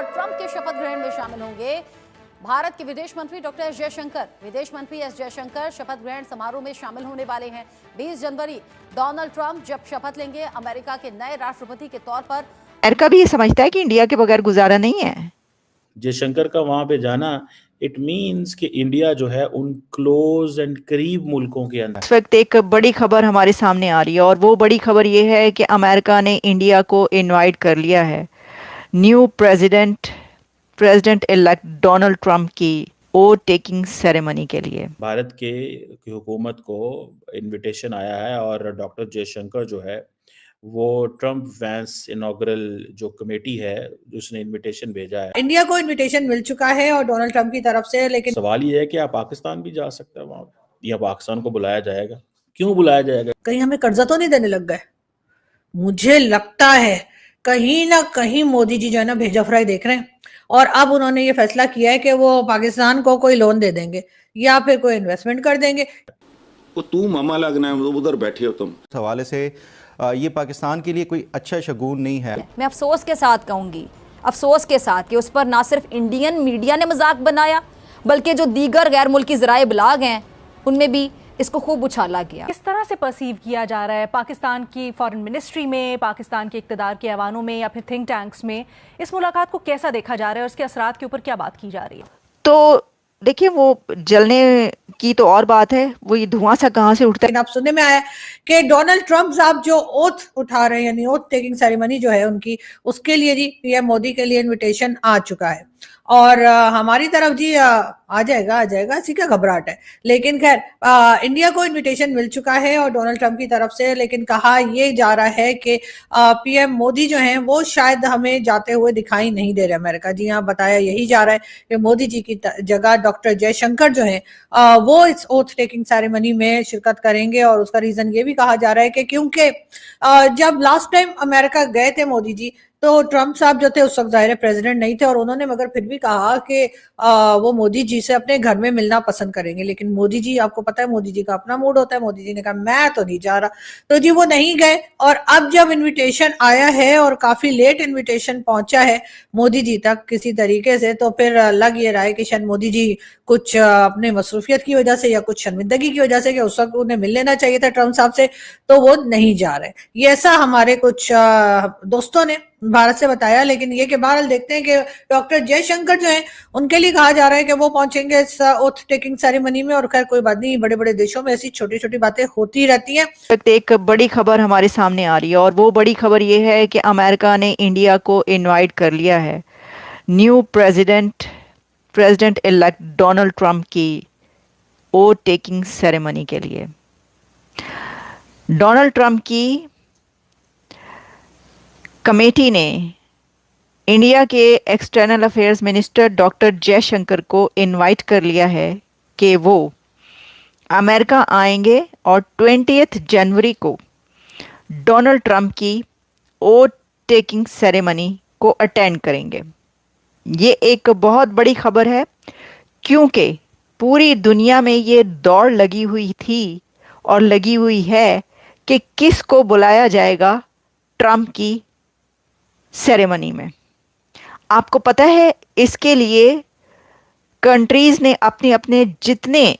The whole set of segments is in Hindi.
डोनाल्ड ट्रंप के शपथ ग्रहण में शामिल होंगे भारत के विदेश मंत्री डॉक्टर एस जयशंकर। विदेश मंत्री एस जयशंकर शपथ ग्रहण समारोह में शामिल होने वाले हैं। 20 जनवरी डोनाल्ड ट्रंप जब शपथ लेंगे अमेरिका के नए राष्ट्रपति के तौर पर। अमेरिका भी ये समझता है कि इंडिया के बगैर गुजारा नहीं है। जयशंकर का वहां पे जाना इट मीन्स कि इंडिया जो है उन क्लोज एंड करीब मुल्कों के अंदर। इस वक्त एक बड़ी खबर हमारे सामने आ रही है और वो बड़ी खबर ये है कि अमेरिका ने इंडिया को इनवाइट कर लिया है new president elect Donald Trump की ओथ टेकिंग सेरेमनी के लिए। भारत की हुकूमत को इनविटेशन आया है और डॉक्टर जयशंकर जो है वो ट्रंप वैंस इनॉग्रल जो कमेटी है उसने इनविटेशन भेजा है। इंडिया को इनविटेशन मिल चुका है और डोनाल्ड ट्रंप की तरफ से, लेकिन सवाल ये है कि आप पाकिस्तान भी जा सकते हैं वहां या पाकिस्तान को बुलाया जाएगा? क्यों बुलाया जाएगा? कहीं हमें कर्जा तो नहीं देने लग गए? मुझे लगता है कहीं ना कहीं मोदी जी जो है ना भेजा फ्राई देख रहे हैं और अब उन्होंने ये फैसला किया है कि वो पाकिस्तान को कोई लोन दे देंगे या फिर कोई इन्वेस्टमेंट कर देंगे। वो तू मामा लगना है, उधर बैठे हो तुम। इस हवाले से ये पाकिस्तान के लिए कोई अच्छा शगुन नहीं है। मैं अफसोस के साथ कहूंगी, अफसोस के साथ कि उस पर ना सिर्फ इंडियन मीडिया ने मजाक बनाया बल्कि जो दीगर गैर मुल्की ज़राए इबलाग हैं उनमें भी इसको खूब उछाला गया। किस तरह से परसीव किया जा रहा है पाकिस्तान की फॉरेन मिनिस्ट्री में, पाकिस्तान के इक़्तिदार के ऐवानों में या फिर थिंक टैंक्स में? इस मुलाकात को कैसा देखा जा रहा है और उसके असरात के ऊपर क्या बात की जा रही है? तो देखिए, वो जलने की तो और बात है, वो ये धुआं सा कहाँ से उठता है। लेकिन अब सुनने में आया कि डोनाल्ड ट्रंप साहब जो ओथ उठा रहे हैं यानी ओथ टेकिंग सेरेमनी जो है उनकी, उसके लिए जी पीएम मोदी के लिए इनविटेशन आ चुका है और हमारी तरफ जी आ जाएगा इसी का घबराहट है। लेकिन खैर इंडिया को इनविटेशन मिल चुका है और डोनाल्ड ट्रंप की तरफ से, लेकिन कहा ये जा रहा है कि पीएम मोदी जो हैं वो शायद हमें जाते हुए दिखाई नहीं दे रहे अमेरिका। जी हाँ, बताया यही जा रहा है कि मोदी जी की जगह डॉक्टर जयशंकर जो है वो इस ओथ टेकिंग सेरेमनी में शिरकत करेंगे और उसका रीजन ये भी कहा जा रहा है कि क्योंकि जब लास्ट टाइम अमेरिका गए थे मोदी जी तो ट्रंप साहब जो थे उस वक्त जाहिर प्रेसिडेंट नहीं थे और उन्होंने मगर फिर भी कहा कि वो मोदी जी से अपने घर में मिलना पसंद करेंगे। लेकिन मोदी जी, आपको पता है मोदी जी का अपना मूड होता है, मोदी जी ने कहा मैं तो नहीं जा रहा, तो जी वो नहीं गए। और अब जब इनविटेशन आया है और काफी लेट इनविटेशन पहुंचा है मोदी जी तक किसी तरीके से, तो फिर लग ये रहा है कि शायद मोदी जी कुछ अपने मसरूफियत की वजह से या कुछ शर्मिंदगी की वजह से कि उस वक्त उन्हें मिल लेना चाहिए था ट्रंप साहब से, तो वो नहीं जा रहे। ये ऐसा हमारे कुछ दोस्तों ने भारत से बताया। लेकिन ये के बहरहाल देखते हैं कि डॉक्टर जयशंकर जो हैं उनके लिए कहा जा रहा है कि वो पहुंचेंगे इस ओथ टेकिंग सेरेमनी में। और खैर कोई बात नहीं, बड़े बड़े देशों में ऐसी छोटी छोटी बातें होती रहती हैं। एक बड़ी खबर हमारे सामने आ रही है और वो बड़ी खबर ये है कि अमेरिका ने इंडिया को इनवाइट कर लिया है new president elect Donald Trump की ओथ टेकिंग सेरेमनी के लिए। डोनाल्ड ट्रंप की कमेटी ने इंडिया के external affairs minister doctor Jaishankar को इनवाइट कर लिया है कि वो अमेरिका आएंगे और 20 जनवरी को डोनाल्ड ट्रंप की ओथ टेकिंग सेरेमनी को अटेंड करेंगे। ये एक बहुत बड़ी खबर है क्योंकि पूरी दुनिया में ये दौड़ लगी हुई थी और लगी हुई है कि किसको बुलाया जाएगा ट्रंप की सेरेमनी में। आपको पता है इसके लिए कंट्रीज़ ने अपने अपने जितने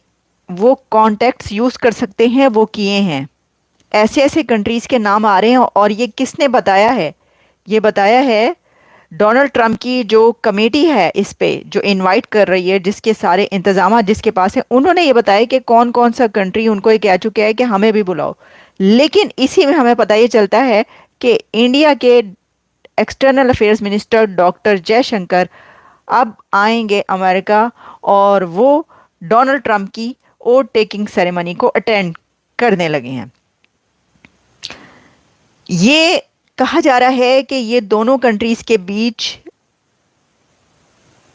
वो कॉन्टैक्ट्स यूज़ कर सकते हैं वो किए हैं। ऐसे ऐसे कंट्रीज़ के नाम आ रहे हैं और ये किसने बताया है? ये बताया है डोनाल्ड ट्रंप की जो कमेटी है इस पे जो इनवाइट कर रही है, जिसके सारे इंतजाम जिसके पास है, उन्होंने ये बताया कि कौन कौन सा कंट्री उनको ये कह चुके हैं कि हमें भी बुलाओ। लेकिन इसी में हमें पता ये चलता है कि इंडिया के external affairs minister doctor Jaishankar अब आएंगे अमेरिका और वो डोनाल्ड ट्रंप की ओथ टेकिंग सेरेमनी को अटेंड करने लगे हैं। ये कहा जा रहा है कि ये दोनों कंट्रीज के बीच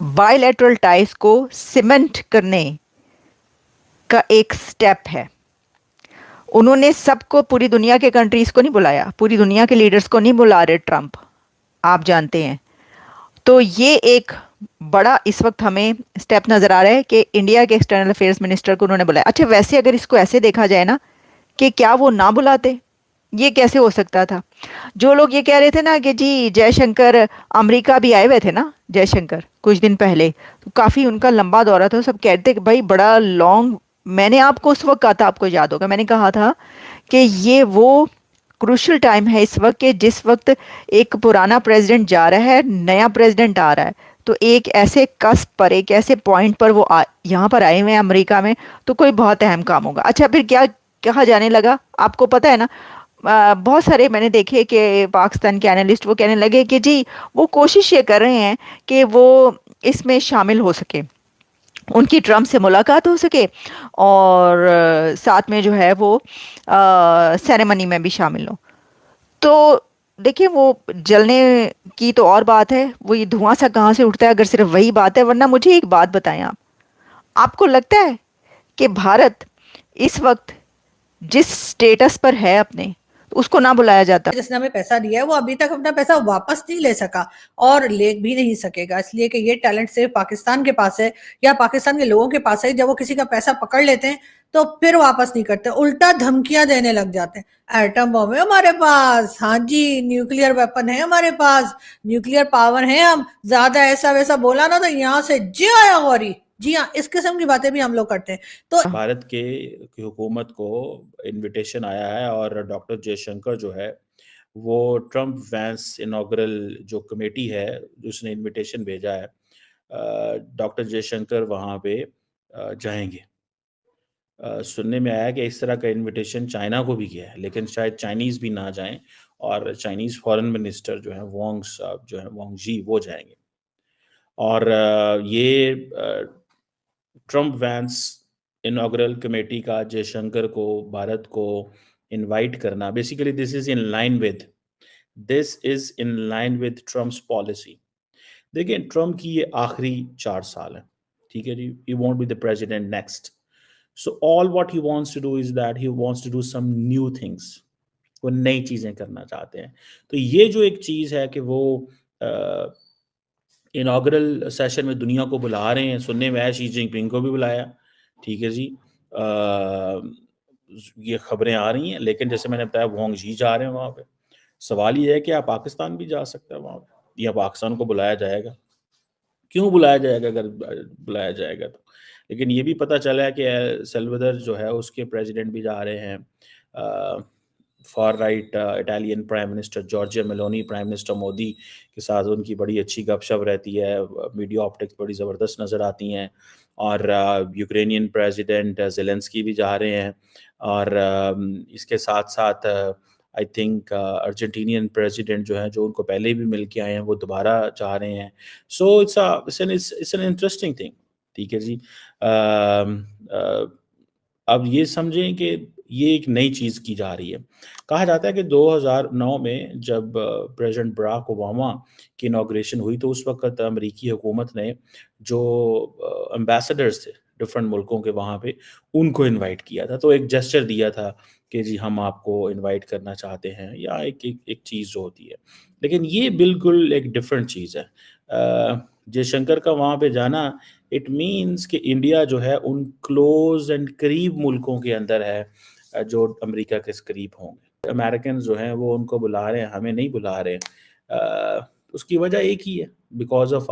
बायलैटरल टाइज को सीमेंट करने का एक स्टेप है। उन्होंने सबको, पूरी दुनिया के कंट्रीज को नहीं बुलाया, पूरी दुनिया के लीडर्स को नहीं बुला रहे ट्रंप, आप जानते हैं। तो ये एक बड़ा इस वक्त हमें स्टेप नज़र आ रहा है कि इंडिया के एक्सटर्नल अफेयर्स मिनिस्टर को उन्होंने बुलाया। अच्छा, वैसे अगर इसको ऐसे देखा जाए ना कि क्या वो ना बुलाते, ये कैसे हो सकता था? जो लोग ये कह रहे थे ना कि जी जयशंकर अमेरिका भी आए हुए थे ना, जयशंकर कुछ दिन पहले, तो काफी उनका लंबा दौरा था, सब कहते कि भाई बड़ा लॉन्ग। मैंने आपको उस वक्त कहा था, आपको याद होगा, मैंने कहा था कि ये वो क्रूशल टाइम है इस वक्त के जिस वक्त एक पुराना प्रेसिडेंट जा रहा है, नया प्रेसिडेंट आ रहा है, तो एक ऐसे कस्प पर, एक ऐसे पॉइंट पर वो यहाँ पर आए हुए हैं अमेरिका में, तो कोई बहुत अहम काम होगा। अच्छा, फिर क्या कहा जाने लगा, आपको पता है ना? बहुत सारे मैंने देखे कि पाकिस्तान के एनालिस्ट वो कहने लगे कि जी वो कोशिश ये कर रहे हैं कि वो इसमें शामिल हो सके, उनकी ट्रम्प से मुलाकात हो सके, और साथ में जो है वो सेरेमनी में भी शामिल हो। तो देखिए, वो जलने की तो और बात है, वो ये धुआं सा कहाँ से उठता है अगर सिर्फ वही बात है। वरना मुझे एक बात बताएं आप, आपको लगता है कि भारत इस वक्त जिस स्टेटस पर है अपने, उसको ना बुलाया जाता? जिसने हमें पैसा दिया है वो अभी तक अपना पैसा वापस नहीं ले सका और ले भी नहीं सकेगा, इसलिए कि ये टैलेंट सिर्फ पाकिस्तान के पास है या पाकिस्तान के लोगों के पास है। जब वो किसी का पैसा पकड़ लेते हैं तो फिर वापस नहीं करते, उल्टा धमकियां देने लग जाते हैं। एटम बम है हमारे पास, हाँ जी, न्यूक्लियर वेपन है हमारे पास, न्यूक्लियर पावर है, हम ज्यादा ऐसा वैसा बोला ना तो यहाँ से जी आया गौरी। जी हाँ, इस किस्म की बातें भी हम लोग करते हैं। तो भारत की हुकूमत को इनविटेशन आया है और डॉक्टर जयशंकर जो है वो ट्रम्प वैंस इनॉग्रल जो कमेटी है जिसने इनविटेशन भेजा है, डॉक्टर जयशंकर वहाँ पे जाएंगे। सुनने में आया कि इस तरह का इनविटेशन चाइना को भी गया है, लेकिन शायद चाइनीज़ भी ना जाएं और चाइनीज़ फॉरेन मिनिस्टर जो है वांग साहब जो है वांग जी वो जाएंगे। और ये ट्रम्प वैंस इनॉग्रल कमेटी का जयशंकर को भारत को इनवाइट करना, basically this is in line with Trump's policy. देखिए, ट्रम्प की ये आखिरी 4 साल है, ठीक है जी, he won't be the president next. So all what he wants to do is that he wants to do some new things, वो नई चीजें करना चाहते हैं। तो ये जो एक चीज है कि वो इनॉग्रल सेशन में दुनिया को बुला रहे हैं, सुनने में आया शी जिनपिंग को भी बुलाया, ठीक है जी। ये खबरें आ रही हैं, लेकिन जैसे मैंने बताया वांग जी जा रहे हैं वहाँ पे। सवाल ये है कि आप पाकिस्तान भी जा सकता है वहाँ पे, या पाकिस्तान को बुलाया जाएगा? क्यों बुलाया जाएगा अगर बुलाया जाएगा तो? लेकिन ये भी पता चला है कि सेल्वाडोर जो है उसके प्रेसिडेंट भी जा रहे हैं। Far right Italian prime minister Giorgia Meloni, prime minister Modi के साथ उनकी बड़ी अच्छी गपशप रहती है, मीडिया ऑप्टिक्स बड़ी ज़बरदस्त नज़र आती हैं। और यूक्रेनियन प्रेसिडेंट ज़ेलेंस्की भी जा रहे हैं, और इसके साथ साथ आई थिंक अर्जेंटीनियन प्रेसिडेंट जो हैं, जो उनको पहले भी मिल के आए हैं, वो दोबारा जा रहे हैं। So it's an interesting thing, ठीक है जी। अब ये समझें कि ये एक नई चीज़ की जा रही है। कहा जाता है कि 2009 में जब प्रेसिडेंट बराक ओबामा की इनॉग्रेशन हुई, तो उस वक़्त अमेरिकी हुकूमत ने जो एम्बेसडर्स थे डिफरेंट मुल्कों के वहाँ पे, उनको इनवाइट किया था। तो एक जेस्चर दिया था कि जी हम आपको इनवाइट करना चाहते हैं, या एक चीज़ जो होती है। लेकिन ये बिल्कुल एक डिफरेंट चीज़ है। जयशंकर का वहाँ पे जाना, इट मीन्स कि इंडिया जो है उन क्लोज एंड करीब मुल्कों के अंदर है जो अमेरिका के करीब होंगे। अमेरिकन जो हैं वो उनको बुला रहे हैं, हमें नहीं बुला रहे। उसकी वजह एक ही है, बिकॉज ऑफ